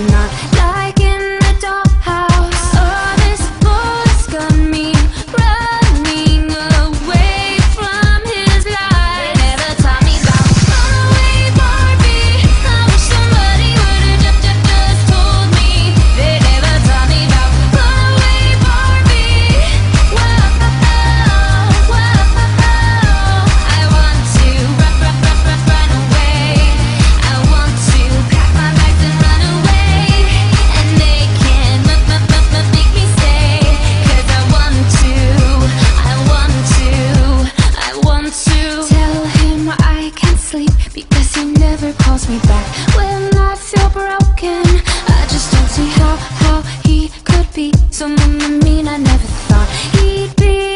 not like in the dollhouse. Oh, this boy's got me running away from his life. They never taught me about runaway Barbie. I wish somebody would've just told me. They never taught me about runaway Barbie. Whoa, whoa, I want to run away. I want to pack my bags and run away, and they can't make me stay. 'Cause I want to tell him I can't sleep because he never calls me back when I feel broken. I just don't see how he could be someone I mean. I never thought he'd be